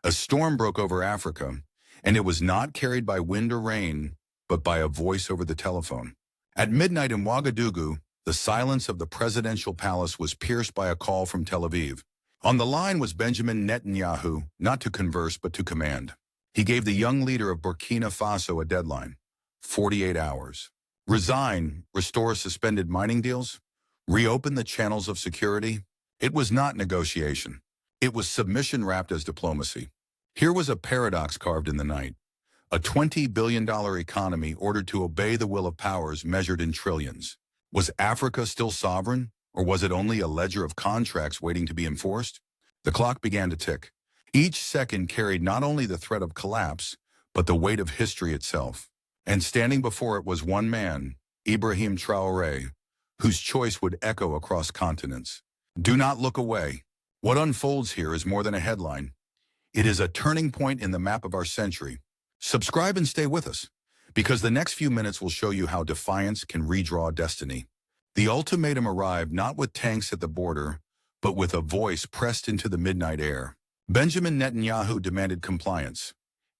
A storm broke over Africa, and it was not carried by wind or rain, but by a voice over the telephone. At midnight in Ouagadougou, the silence of the presidential palace was pierced by a call from Tel Aviv. On the line was Benjamin Netanyahu, not to converse but to command. He gave the young leader of Burkina Faso a deadline: 48 hours. Resign, restore suspended mining deals, reopen the channels of security. It was not negotiation. It was submission wrapped as diplomacy. Here was a paradox carved in the night. A $20 billion economy ordered to obey the will of powers measured in trillions. Was Africa still sovereign, or was it only a ledger of contracts waiting to be enforced? The clock began to tick. Each second carried not only the threat of collapse, but the weight of history itself. And standing before it was one man, Ibrahim Traoré, whose choice would echo across continents. Do not look away. What unfolds here is more than a headline. It is a turning point in the map of our century. Subscribe and stay with us, because the next few minutes will show you how defiance can redraw destiny. The ultimatum arrived not with tanks at the border, but with a voice pressed into the midnight air. Benjamin Netanyahu demanded compliance.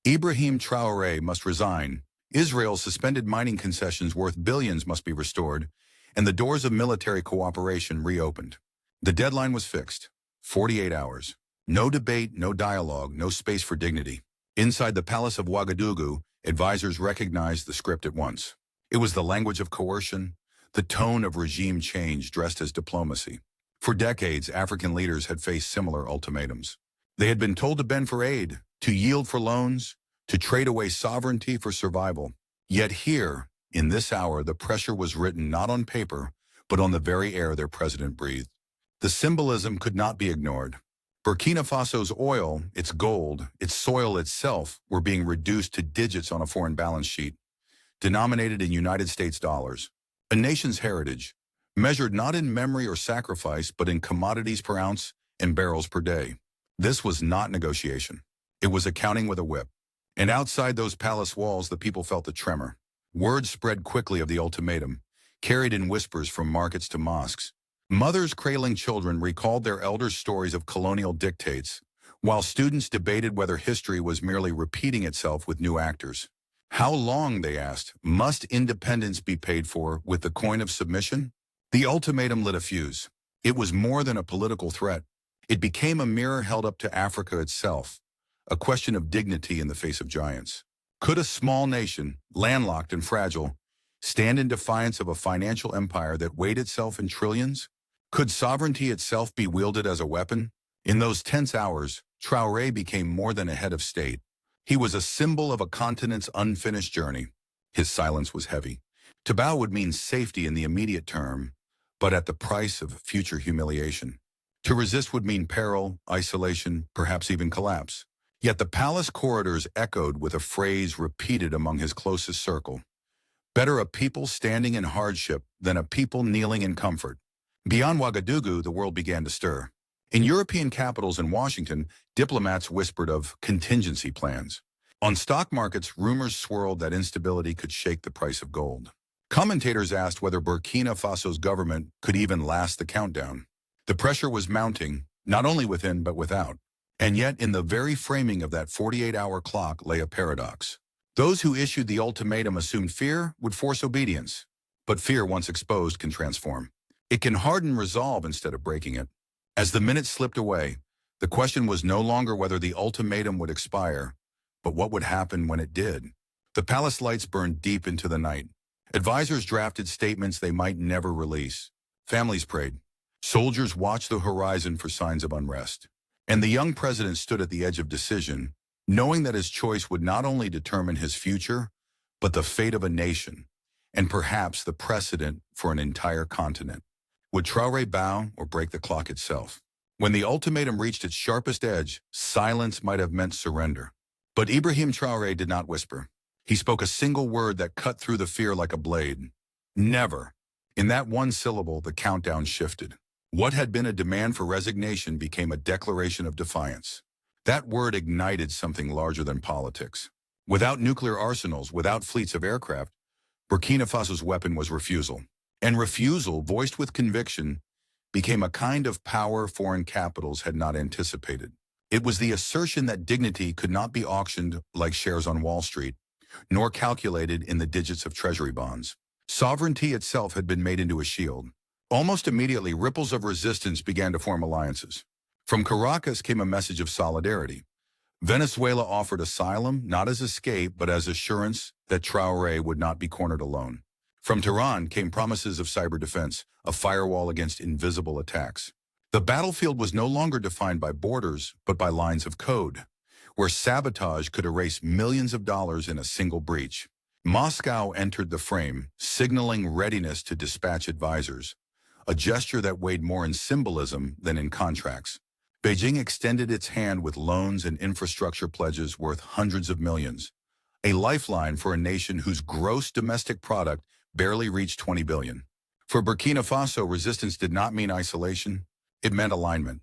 Ibrahim Traoré must resign. Israel's suspended mining concessions worth billions must be restored, and the doors of military cooperation reopened. The deadline was fixed: 48 hours. No debate, no dialogue, no space for dignity. Inside the palace of Ouagadougou, advisors recognized the script at once. It was the language of coercion, the tone of regime change dressed as diplomacy. For decades, African leaders had faced similar ultimatums. They had been told to bend for aid, to yield for loans, to trade away sovereignty for survival. Yet here, in this hour, the pressure was written not on paper, but on the very air their president breathed. The symbolism could not be ignored. Burkina Faso's oil, its gold, its soil itself were being reduced to digits on a foreign balance sheet, denominated in United States dollars. A nation's heritage, measured not in memory or sacrifice, but in commodities per ounce and barrels per day. This was not negotiation. It was accounting with a whip. And outside those palace walls, the people felt the tremor. Word spread quickly of the ultimatum, carried in whispers from markets to mosques. Mothers cradling children recalled their elders' stories of colonial dictates, while students debated whether history was merely repeating itself with new actors. How long, they asked, must independence be paid for with the coin of submission? The ultimatum lit a fuse. It was more than a political threat. It became a mirror held up to Africa itself, a question of dignity in the face of giants. Could a small nation, landlocked and fragile, stand in defiance of a financial empire that weighed itself in trillions? Could sovereignty itself be wielded as a weapon? In those tense hours, Traoré became more than a head of state. He was a symbol of a continent's unfinished journey. His silence was heavy. To bow would mean safety in the immediate term, but at the price of future humiliation. To resist would mean peril, isolation, perhaps even collapse. Yet the palace corridors echoed with a phrase repeated among his closest circle: better a people standing in hardship than a people kneeling in comfort. Beyond Ouagadougou, the world began to stir. In European capitals and Washington, diplomats whispered of contingency plans. On stock markets, rumors swirled that instability could shake the price of gold. Commentators asked whether Burkina Faso's government could even last the countdown. The pressure was mounting, not only within but without. And yet, in the very framing of that 48-hour clock lay a paradox. Those who issued the ultimatum assumed fear would force obedience. But fear, once exposed, can transform. It can harden resolve instead of breaking it. As the minutes slipped away, the question was no longer whether the ultimatum would expire, but what would happen when it did. The palace lights burned deep into the night. Advisors drafted statements they might never release. Families prayed. Soldiers watched the horizon for signs of unrest. And the young president stood at the edge of decision, knowing that his choice would not only determine his future, but the fate of a nation, and perhaps the precedent for an entire continent. Would Traoré bow or break the clock itself? When the ultimatum reached its sharpest edge, silence might have meant surrender. But Ibrahim Traoré did not whisper. He spoke a single word that cut through the fear like a blade. Never. In that one syllable, the countdown shifted. What had been a demand for resignation became a declaration of defiance. That word ignited something larger than politics. Without nuclear arsenals, without fleets of aircraft, Burkina Faso's weapon was refusal. And refusal, voiced with conviction, became a kind of power foreign capitals had not anticipated. It was the assertion that dignity could not be auctioned like shares on Wall Street, nor calculated in the digits of treasury bonds. Sovereignty itself had been made into a shield. Almost immediately, ripples of resistance began to form alliances. From Caracas came a message of solidarity. Venezuela offered asylum, not as escape, but as assurance that Traoré would not be cornered alone. From Tehran came promises of cyber defense, a firewall against invisible attacks. The battlefield was no longer defined by borders, but by lines of code, where sabotage could erase millions of dollars in a single breach. Moscow entered the frame, signaling readiness to dispatch advisors, a gesture that weighed more in symbolism than in contracts. Beijing extended its hand with loans and infrastructure pledges worth hundreds of millions, a lifeline for a nation whose gross domestic product barely reached 20 billion. For Burkina Faso, resistance did not mean isolation, it meant alignment.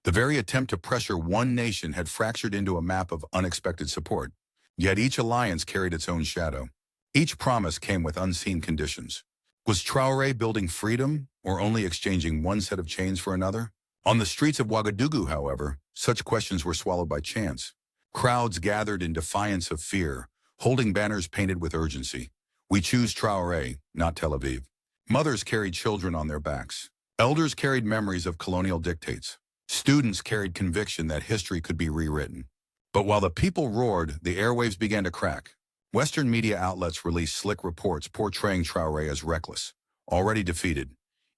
The very attempt to pressure one nation had fractured into a map of unexpected support, yet each alliance carried its own shadow. Each promise came with unseen conditions. Was Traoré building freedom or only exchanging one set of chains for another? On the streets of Ouagadougou, however, such questions were swallowed by chance. Crowds gathered in defiance of fear, holding banners painted with urgency. We choose Traoré, not Tel Aviv. Mothers carried children on their backs. Elders carried memories of colonial dictates. Students carried conviction that history could be rewritten. But while the people roared, the airwaves began to crack. Western media outlets released slick reports portraying Traoré as reckless, already defeated,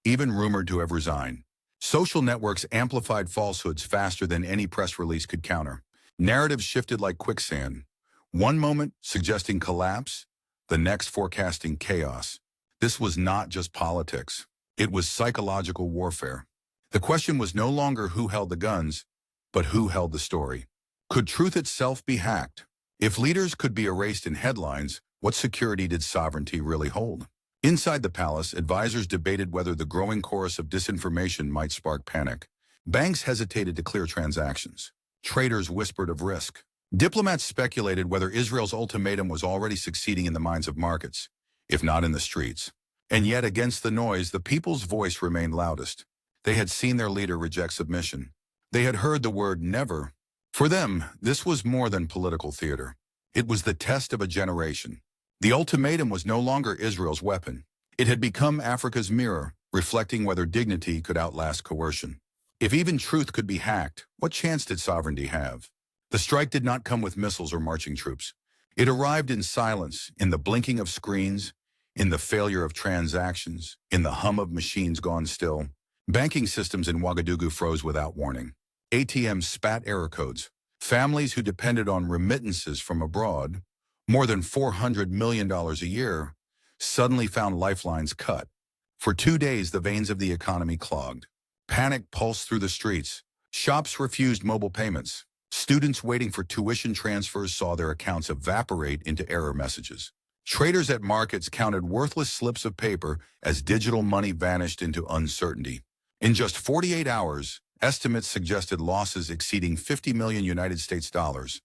even rumored to have resigned. Social networks amplified falsehoods faster than any press release could counter. Narratives shifted like quicksand. One moment suggesting collapse, the next forecasting chaos. This was not just politics. It was psychological warfare. The question was no longer who held the guns, but who held the story. Could truth itself be hacked? If leaders could be erased in headlines, what security did sovereignty really hold? Inside the palace, advisors debated whether the growing chorus of disinformation might spark panic. Banks hesitated to clear transactions. Traders whispered of risk. Diplomats speculated whether Israel's ultimatum was already succeeding in the minds of markets, if not in the streets. And yet, against the noise, the people's voice remained loudest. They had seen their leader reject submission. They had heard the word never. For them, this was more than political theater. It was the test of a generation. The ultimatum was no longer Israel's weapon. It had become Africa's mirror, reflecting whether dignity could outlast coercion. If even truth could be hacked, what chance did sovereignty have? The strike did not come with missiles or marching troops. It arrived in silence, in the blinking of screens, in the failure of transactions, in the hum of machines gone still. Banking systems in Ouagadougou froze without warning. ATMs spat error codes. Families who depended on remittances from abroad, more than $400 million a year, suddenly found lifelines cut. For 2 days, the veins of the economy clogged. Panic pulsed through the streets. Shops refused mobile payments. Students waiting for tuition transfers saw their accounts evaporate into error messages. Traders at markets counted worthless slips of paper as digital money vanished into uncertainty. In just 48 hours, estimates suggested losses exceeding 50 million United States dollars.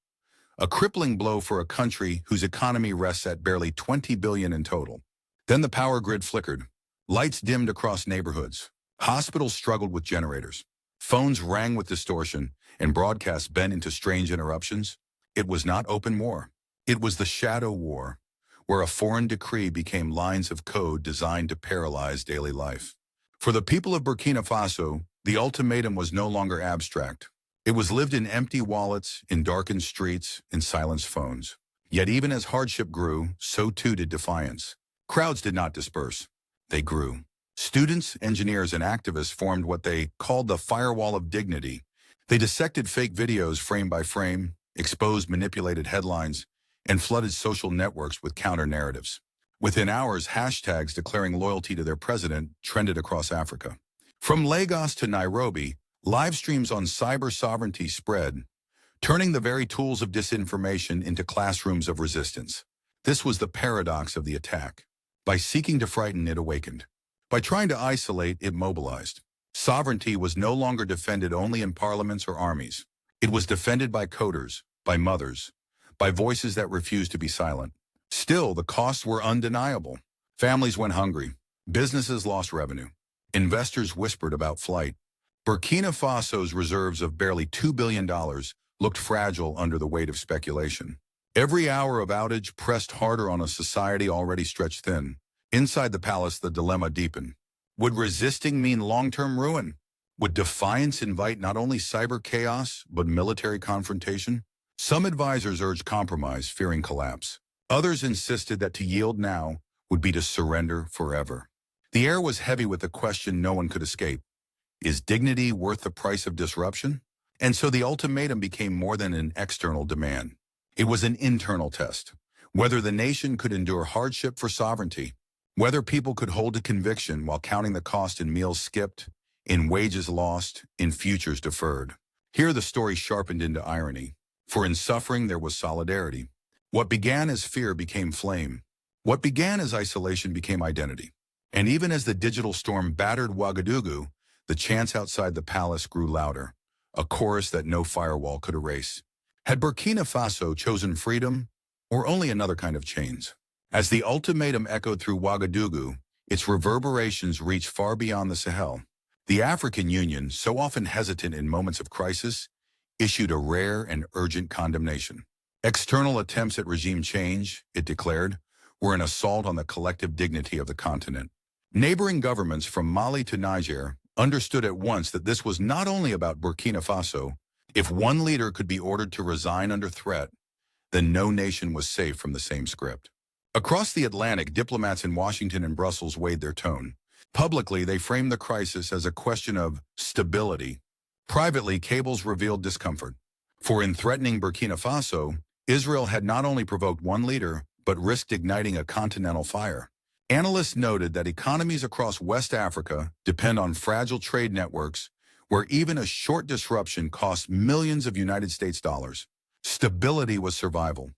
A crippling blow for a country whose economy rests at barely 20 billion in total. Then the power grid flickered. Lights dimmed across neighborhoods. Hospitals struggled with generators. Phones rang with distortion, and broadcasts bent into strange interruptions. It was not open war. It was the shadow war, where a foreign decree became lines of code designed to paralyze daily life. For the people of Burkina Faso, the ultimatum was no longer abstract. It was lived in empty wallets, in darkened streets, in silenced phones. Yet even as hardship grew, so too did defiance. Crowds did not disperse. They grew. Students, engineers, and activists formed what they called the firewall of dignity. They dissected fake videos frame by frame, exposed manipulated headlines, and flooded social networks with counter-narratives. Within hours, hashtags declaring loyalty to their president trended across Africa. From Lagos to Nairobi, live streams on cyber sovereignty spread, turning the very tools of disinformation into classrooms of resistance. This was the paradox of the attack. By seeking to frighten, it awakened. By trying to isolate, it mobilized. Sovereignty was no longer defended only in parliaments or armies. It was defended by coders, by mothers, by voices that refused to be silent. Still, the costs were undeniable. Families went hungry. Businesses lost revenue. Investors whispered about flight. Burkina Faso's reserves of barely $2 billion looked fragile under the weight of speculation. Every hour of outage pressed harder on a society already stretched thin. Inside the palace, the dilemma deepened. Would resisting mean long-term ruin? Would defiance invite not only cyber chaos, but military confrontation? Some advisors urged compromise, fearing collapse. Others insisted that to yield now would be to surrender forever. The air was heavy with the question no one could escape. Is dignity worth the price of disruption? And so the ultimatum became more than an external demand. It was an internal test. Whether the nation could endure hardship for sovereignty, whether people could hold to conviction while counting the cost in meals skipped, in wages lost, in futures deferred. Here the story sharpened into irony. For in suffering there was solidarity. What began as fear became flame. What began as isolation became identity. And even as the digital storm battered Ouagadougou, the chants outside the palace grew louder, a chorus that no firewall could erase. Had Burkina Faso chosen freedom, or only another kind of chains? As the ultimatum echoed through Ouagadougou, its reverberations reached far beyond the Sahel. The African Union, so often hesitant in moments of crisis, issued a rare and urgent condemnation. External attempts at regime change, it declared, were an assault on the collective dignity of the continent. Neighboring governments from Mali to Niger understood at once that this was not only about Burkina Faso. If one leader could be ordered to resign under threat, then no nation was safe from the same script. Across the Atlantic, diplomats in Washington and Brussels weighed their tone. Publicly, they framed the crisis as a question of stability. Privately, cables revealed discomfort. For in threatening Burkina Faso, Israel had not only provoked one leader, but risked igniting a continental fire. Analysts noted that economies across West Africa depend on fragile trade networks where even a short disruption costs millions of United States dollars. Stability was survival.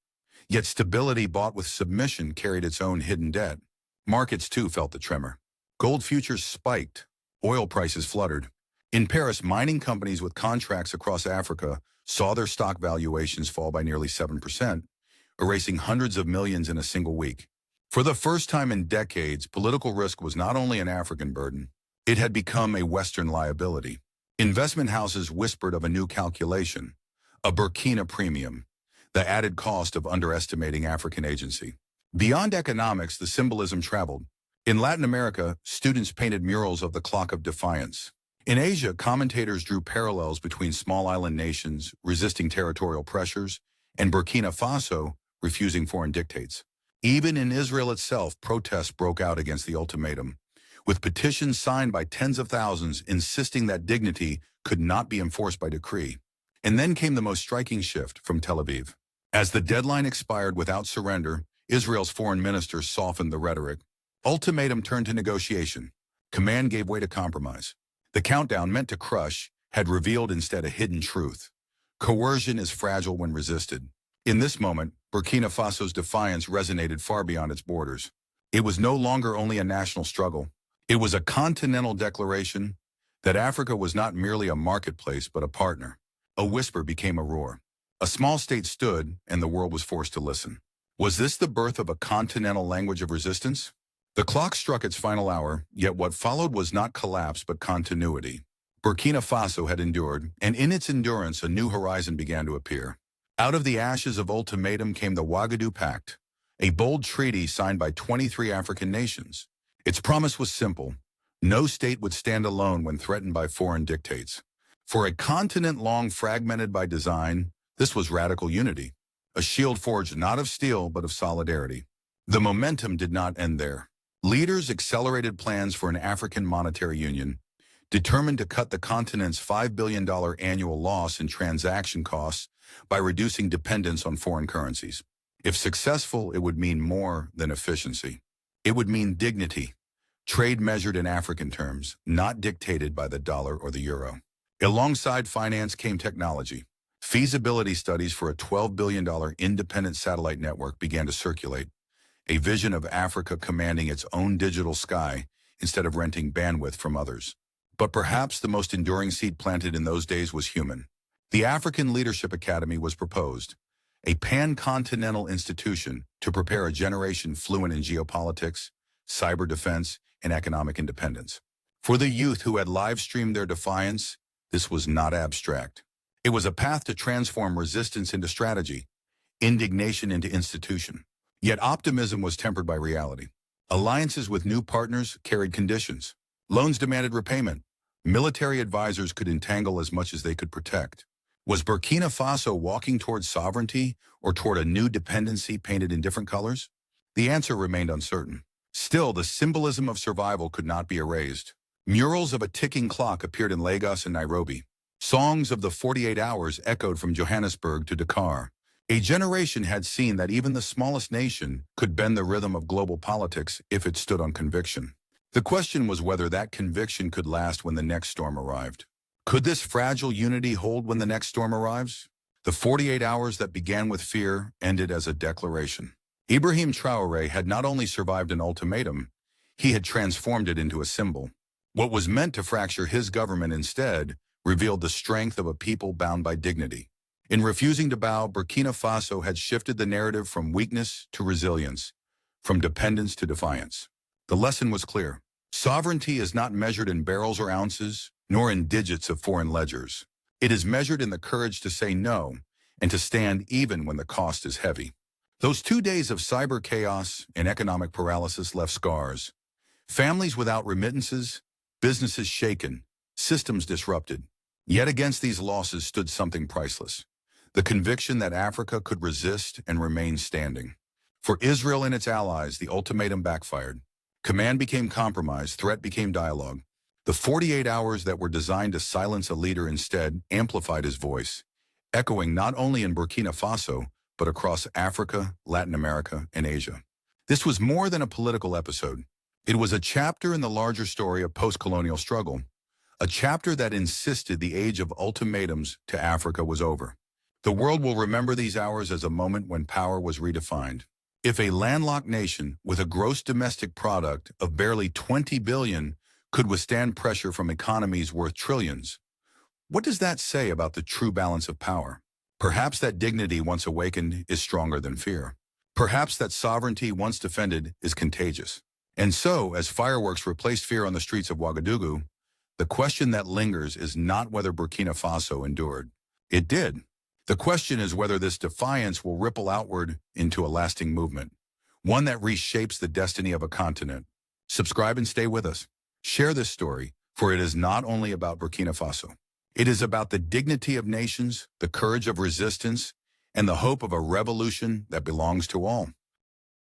Yet stability bought with submission carried its own hidden debt. Markets too felt the tremor. Gold futures spiked. Oil prices fluttered. In Paris, mining companies with contracts across Africa saw their stock valuations fall by nearly 7%, erasing hundreds of millions in a single week. For the first time in decades, political risk was not only an African burden, it had become a Western liability. Investment houses whispered of a new calculation, a Burkina premium, the added cost of underestimating African agency. Beyond economics, the symbolism traveled. In Latin America, students painted murals of the clock of defiance. In Asia, commentators drew parallels between small island nations resisting territorial pressures and Burkina Faso refusing foreign dictates. Even in Israel itself, protests broke out against the ultimatum, with petitions signed by tens of thousands insisting that dignity could not be enforced by decree. And then came the most striking shift from Tel Aviv. As the deadline expired without surrender, Israel's foreign minister softened the rhetoric. Ultimatum turned to negotiation. Command gave way to compromise. The countdown meant to crush had revealed instead a hidden truth. Coercion is fragile when resisted. In this moment, Burkina Faso's defiance resonated far beyond its borders. It was no longer only a national struggle. It was a continental declaration that Africa was not merely a marketplace but a partner. A whisper became a roar. A small state stood, and the world was forced to listen. Was this the birth of a continental language of resistance? The clock struck its final hour, yet what followed was not collapse but continuity. Burkina Faso had endured, and in its endurance a new horizon began to appear. Out of the ashes of ultimatum came the Ouagadougou Pact, a bold treaty signed by 23 African nations. Its promise was simple. No state would stand alone when threatened by foreign dictates. For a continent long fragmented by design, this was radical unity, a shield forged not of steel but of solidarity. The momentum did not end there. Leaders accelerated plans for an African monetary union, determined to cut the continent's $5 billion annual loss in transaction costs by reducing dependence on foreign currencies. If successful, it would mean more than efficiency. It would mean dignity, trade measured in African terms, not dictated by the dollar or the euro. Alongside finance came technology. Feasibility studies for a $12 billion independent satellite network began to circulate, a vision of Africa commanding its own digital sky instead of renting bandwidth from others. But perhaps the most enduring seed planted in those days was human. The African Leadership Academy was proposed, a pan-continental institution to prepare a generation fluent in geopolitics, cyber defense, and economic independence. For the youth who had live-streamed their defiance, this was not abstract. It was a path to transform resistance into strategy, indignation into institution. Yet optimism was tempered by reality. Alliances with new partners carried conditions. Loans demanded repayment. Military advisors could entangle as much as they could protect. Was Burkina Faso walking towards sovereignty or toward a new dependency painted in different colors? The answer remained uncertain. Still, the symbolism of survival could not be erased. Murals of a ticking clock appeared in Lagos and Nairobi. Songs of the 48 hours echoed from Johannesburg to Dakar. A generation had seen that even the smallest nation could bend the rhythm of global politics if it stood on conviction. The question was whether that conviction could last when the next storm arrived. Could this fragile unity hold when the next storm arrives? The 48 hours that began with fear ended as a declaration. Ibrahim Traoré had not only survived an ultimatum, he had transformed it into a symbol. What was meant to fracture his government instead revealed the strength of a people bound by dignity. In refusing to bow, Burkina Faso had shifted the narrative from weakness to resilience, from dependence to defiance. The lesson was clear. Sovereignty is not measured in barrels or ounces, nor in digits of foreign ledgers. It is measured in the courage to say no and to stand even when the cost is heavy. Those 2 days of cyber chaos and economic paralysis left scars. Families without remittances, businesses shaken, systems disrupted. Yet against these losses stood something priceless: the conviction that Africa could resist and remain standing. For Israel and its allies, the ultimatum backfired. Command became compromise, threat became dialogue. The 48 hours that were designed to silence a leader instead amplified his voice, echoing not only in Burkina Faso, but across Africa, Latin America, and Asia. This was more than a political episode. It was a chapter in the larger story of post-colonial struggle, a chapter that insisted the age of ultimatums to Africa was over. The world will remember these hours as a moment when power was redefined. If a landlocked nation with a gross domestic product of barely 20 billion could withstand pressure from economies worth trillions, what does that say about the true balance of power? Perhaps that dignity once awakened is stronger than fear. Perhaps that sovereignty once defended is contagious. And so, as fireworks replaced fear on the streets of Ouagadougou, the question that lingers is not whether Burkina Faso endured. It did. The question is whether this defiance will ripple outward into a lasting movement, one that reshapes the destiny of a continent. Subscribe and stay with us. Share this story, for it is not only about Burkina Faso. It is about the dignity of nations, the courage of resistance, and the hope of a revolution that belongs to all.